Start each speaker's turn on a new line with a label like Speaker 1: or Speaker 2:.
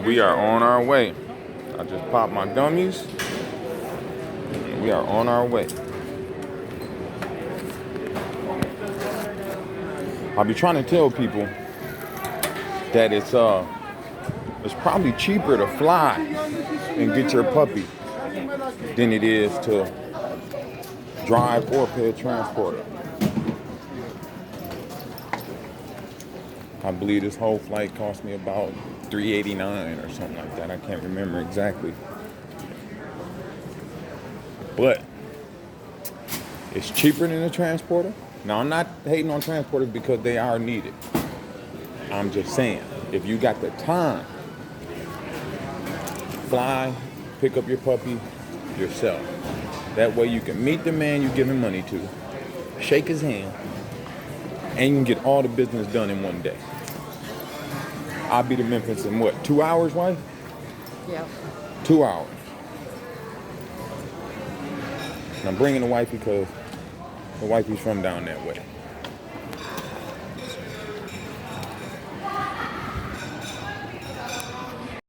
Speaker 1: We are on our way. I just popped my gummies. We are on our way. I'll be trying to tell people that it's probably cheaper to fly and get your puppy than it is to drive or pay a transporter. I believe this whole flight cost me about $389 or something like that. I can't remember exactly. But it's cheaper than a transporter. Now, I'm not hating on transporters because they are needed. I'm just saying, if you got the time, fly, pick up your puppy yourself. That way you can meet the man you're giving money to, shake his hand, and you can get all the business done in one day. I'll be to Memphis in what, 2 hours, wife?
Speaker 2: Yep.
Speaker 1: 2 hours. And I'm bringing the wife because the wifey's from down that way.